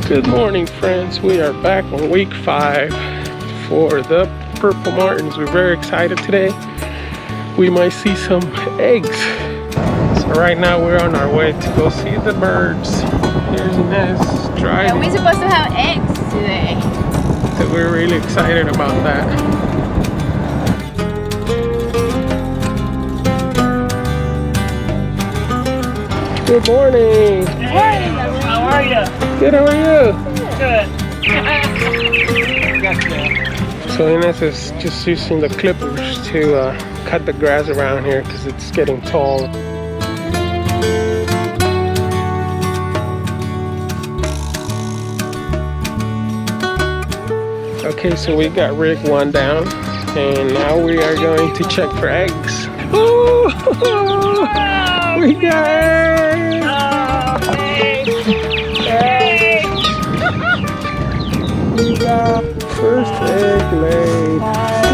Good morning, friends. We are back on week 5 for the purple martins. We're very excited today. We might see some eggs. So right now we're on our way to go see the birds. Here's Inez driving. And we're supposed to have eggs today. So we're really excited about that. Good morning. Hey, how are you? Good, how are you? Good. So Inez is just using the clippers to cut the grass around here because it's getting tall. Okay, so we got rig 1 down and now we are going to check for eggs. Ooh, we got eggs! We got first egg laid.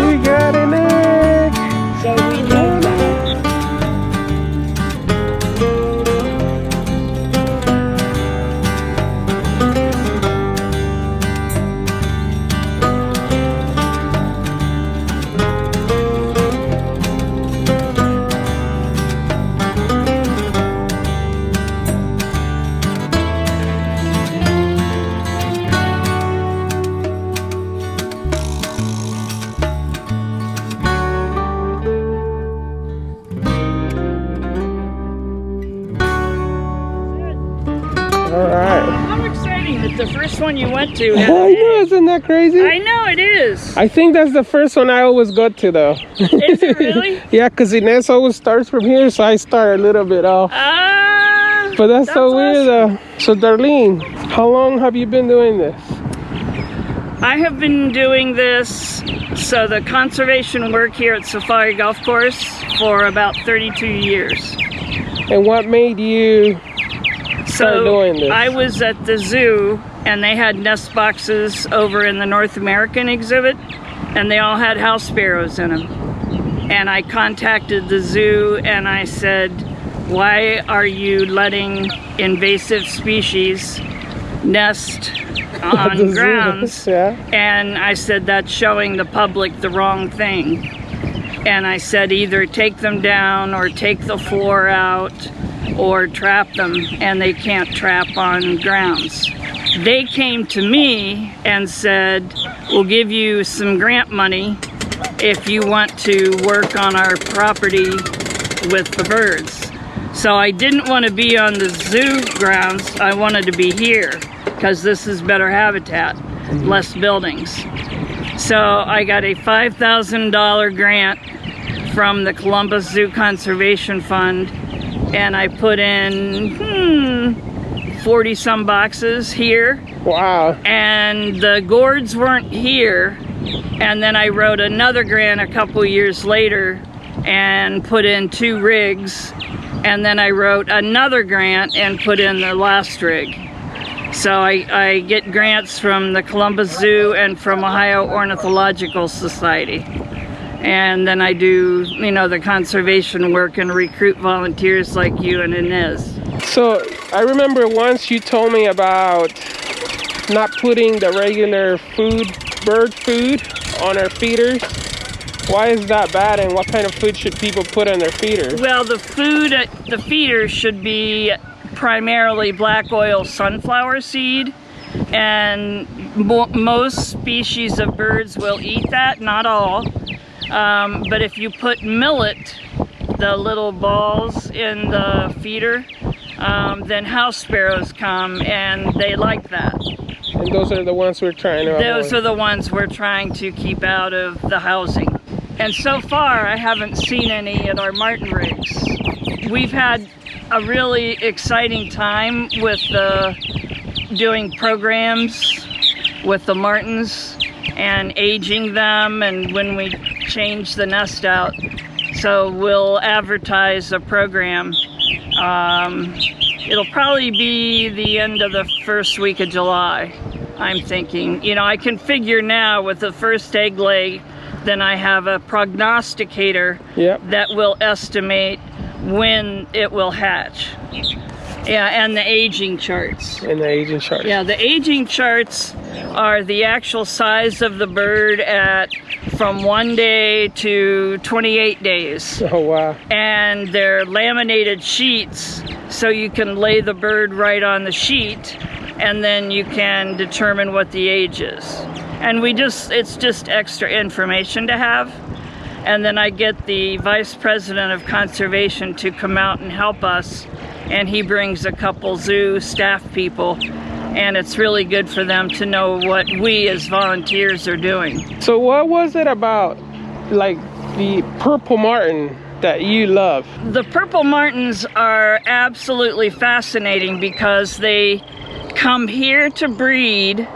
We got an egg. So we know that. Alright. How exciting that the first one you went to I had know, an egg. isn't that crazy? I know it is. I think that's the first one I always go to though. Is it really? Yeah, because Inez always starts from here, so I start a little bit off. But that's so weird awesome. So Darlene, how long have you been doing this? I have been doing this, so the conservation work here at Safari Golf Course for about 32 years. And what made you start doing this? I was at the zoo and they had nest boxes over in the North American exhibit and they all had house sparrows in them. And I contacted the zoo and I said, why are you letting invasive species nest on grounds? Yeah. And I said, that's showing the public the wrong thing. And I said, either take them down or take the floor out or trap them, and they can't trap on grounds. They came to me and said, we'll give you some grant money if you want to work on our property with the birds. So I didn't want to be on the zoo grounds, I wanted to be here because this is better habitat, less buildings. So I got a $5,000 grant from the Columbus Zoo Conservation Fund, and I put in 40 some boxes here. Wow. And the gourds weren't here, and then I wrote another grant a couple years later and put in 2 rigs, and then I wrote another grant and put in the last rig. So I get grants from the Columbus Zoo and from Ohio Ornithological Society. And then I do, you know, the conservation work and recruit volunteers like you and Inez. So I remember once you told me about not putting the regular food, bird food, on our feeders. Why is that bad, and what kind of food should people put on their feeders? Well, the food at the feeders should be primarily black oil sunflower seed, and most species of birds will eat that, not all. But if you put millet, the little balls in the feeder, then house sparrows come and they like that. And those are the ones we're trying to avoid. Those are the ones we're trying to keep out of the housing. And so far, I haven't seen any at our martin rigs. We've had a really exciting time with doing programs with the martins and aging them, and when we change the nest out. So we'll advertise a program. It'll probably be the end of the first week of July, I'm thinking. You know, I can figure now with the first egg lay, then I have a prognosticator that will estimate when it will hatch. Yeah, and the aging charts. And the aging charts. Yeah, the aging charts are the actual size of the bird from 1 day to 28 days. Oh, wow. And they're laminated sheets, so you can lay the bird right on the sheet, and then you can determine what the age is. And it's just extra information to have. And then I get the Vice President of Conservation to come out and help us, and he brings a couple zoo staff people, and it's really good for them to know what we as volunteers are doing. So what was it about, like, the purple martin that you love? The purple martins are absolutely fascinating because they come here to breed,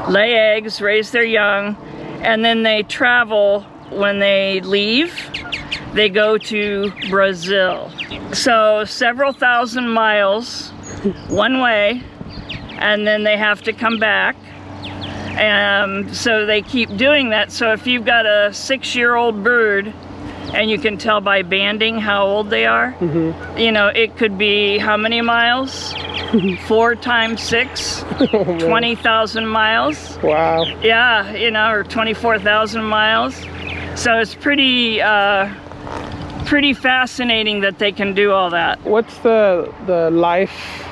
lay eggs, raise their young, and then they travel. When they leave, they go to Brazil. So several thousand miles one way, and then they have to come back. So they keep doing that. So if you've got a 6-year-old bird, and you can tell by banding how old they are, you know, it could be how many miles? 4 times 6, 20,000 miles. Wow. Yeah, you know, or 24,000 miles. So it's pretty fascinating that they can do all that. What's the life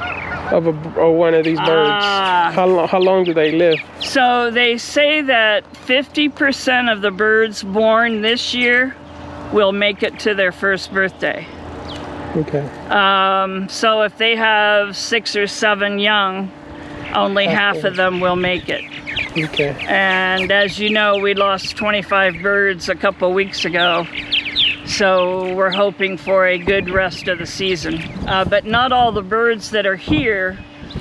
of one of these birds? How long do they live? So they say that 50% of the birds born this year will make it to their first birthday. Okay. So if they have 6 or 7 young, only half of them will make it. Okay. And as you know, we lost 25 birds a couple weeks ago, so we're hoping for a good rest of the season. But not all the birds that are here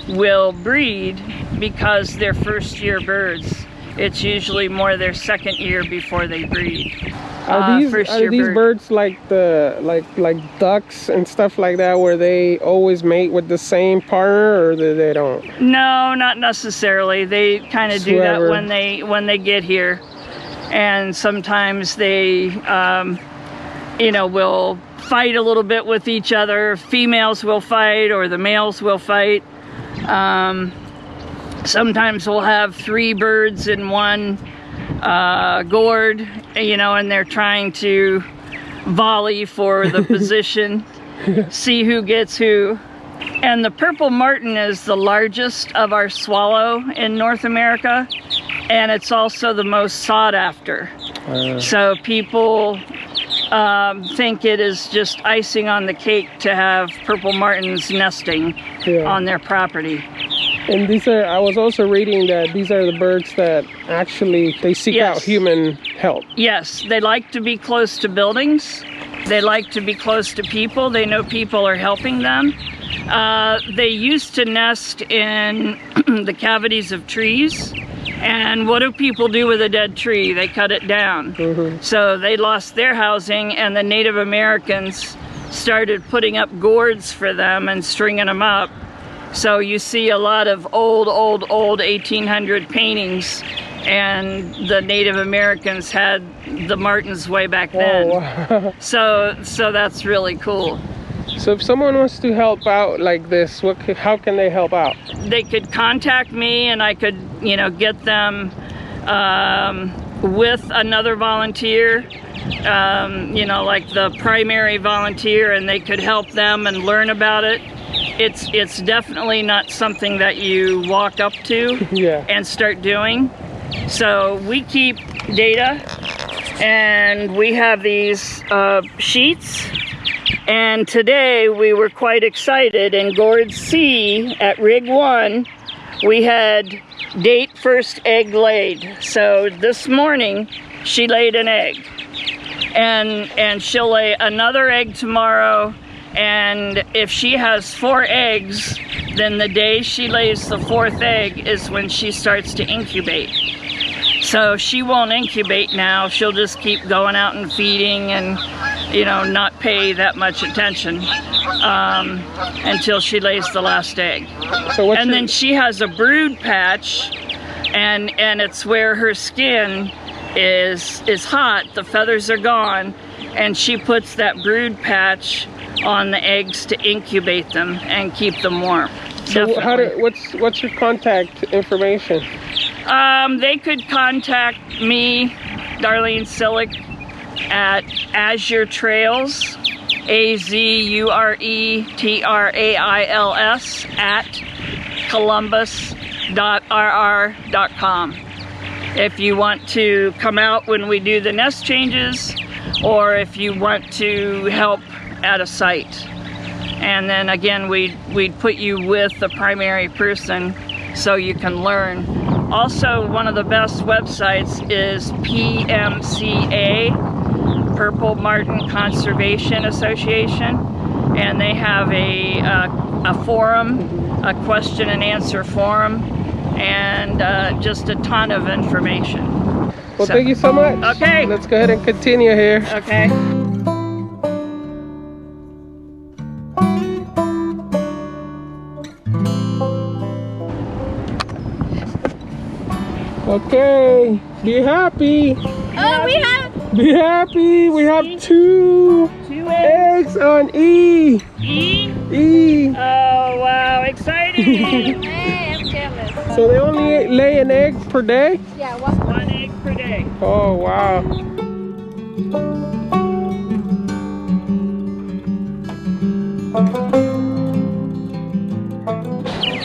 will breed because they're first-year birds. It's usually more their second year before they breed. Are these birds like like ducks and stuff like that, where they always mate with the same partner, or they don't? No, not necessarily. They kind of do that when they get here, and sometimes they, you know, will fight a little bit with each other. Females will fight, or the males will fight. Sometimes we'll have 3 birds in one gourd, you know, and they're trying to volley for the position, see who gets who. And the purple martin is the largest of our swallow in North America, and it's also the most sought after. So people think it is just icing on the cake to have purple martins nesting on their property. And these are, I was also reading that these are the birds that actually, they seek out human help. Yes, they like to be close to buildings. They like to be close to people. They know people are helping them. They used to nest in the cavities of trees. And what do people do with a dead tree? They cut it down. So they lost their housing, and the Native Americans started putting up gourds for them and stringing them up. So you see a lot of old 1800 paintings, and the Native Americans had the martins way back then. Oh, wow. So that's really cool. So if someone wants to help out like this, how can they help out? They could contact me, and I could, you know, get them with another volunteer, you know, like the primary volunteer, and they could help them and learn about it. It's definitely not something that you walk up to and start doing. So we keep data, and we have these sheets. And today we were quite excited. In Gourd C at Rig 1, we had date first egg laid. So this morning she laid an egg, and she'll lay another egg tomorrow. And if she has 4 eggs, then the day she lays the 4th egg is when she starts to incubate. So she won't incubate now. She'll just keep going out and feeding, and, you know, not pay that much attention until she lays the last egg. So and then she has a brood patch, and it's where her skin is hot. The feathers are gone, and she puts that brood patch on the eggs to incubate them and keep them warm. So Definitely. what's your contact information? They could contact me, Darlene Sillick, at Azure Trails, AZURETRAILS at columbus.rr.com. If you want to come out when we do the nest changes, or if you want to help at a site. And then again, we'd put you with the primary person so you can learn. Also, one of the best websites is PMCA, Purple Martin Conservation Association, and they have a forum, a question and answer forum, and just a ton of information. Well, thank you so much. Okay. Let's go ahead and continue here. Okay. Okay, be happy. Oh, we have Be happy. We have two eggs on E. E? E. Oh, wow, exciting. Hey, I'm jealous. So they only lay an egg per day? Yeah, one. One egg per day. Oh, wow.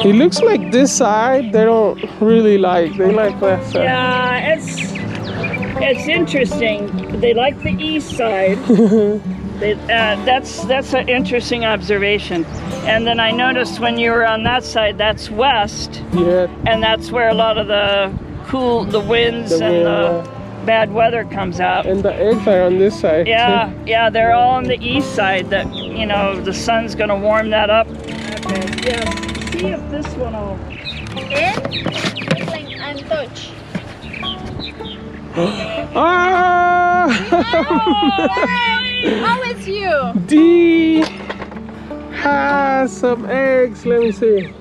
It looks like this side they don't really like. They like that side. Yeah, it's interesting. They like the east side. That's an interesting observation. And then I noticed when you were on that side, that's west, Yeah. and that's where a lot of the winds and the bad weather comes out. And the eggs are on this side. Yeah, yeah, they're all on the east side. That the sun's gonna warm that up. Okay, yeah. See if this one will. It's like untouched. Ah! Oh, it's you. D has some eggs. Let me see.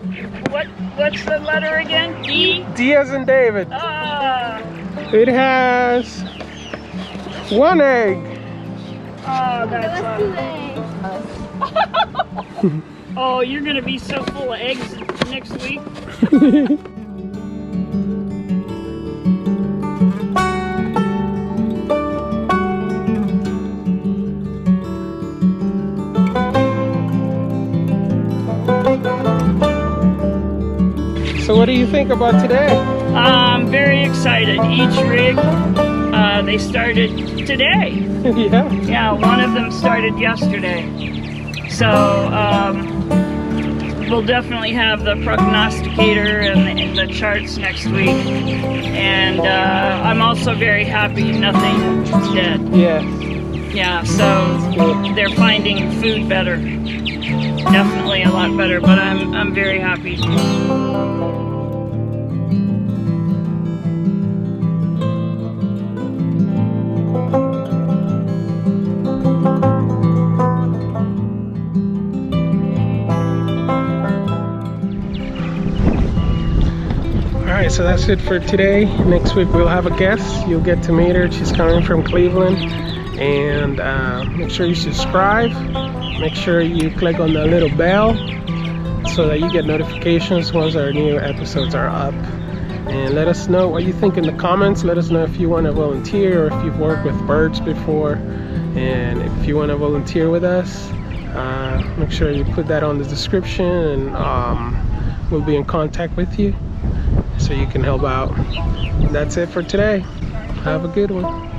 What's the letter again? D? D as in David. Ah. It has one egg. Oh, that's Let's do it. Oh, you're gonna be so full of eggs next week. So what do you think about today? I'm very excited. Each rig, they started today. Yeah. Yeah, one of them started yesterday. So we'll definitely have the prognosticator and the charts next week. And I'm also very happy nothing's dead. Yeah. Yeah, so they're finding food better. Definitely a lot better, but I'm very happy. Alright, so that's it for today. Next week we'll have a guest. You'll get to meet her. She's coming from Cleveland. And make sure you subscribe. Make sure you click on the little bell so that you get notifications once our new episodes are up. And let us know what you think in the comments. Let us know if you want to volunteer or if you've worked with birds before. And if you want to volunteer with us, make sure you put that on the description, and we'll be in contact with you so you can help out. That's it for today. Have a good one.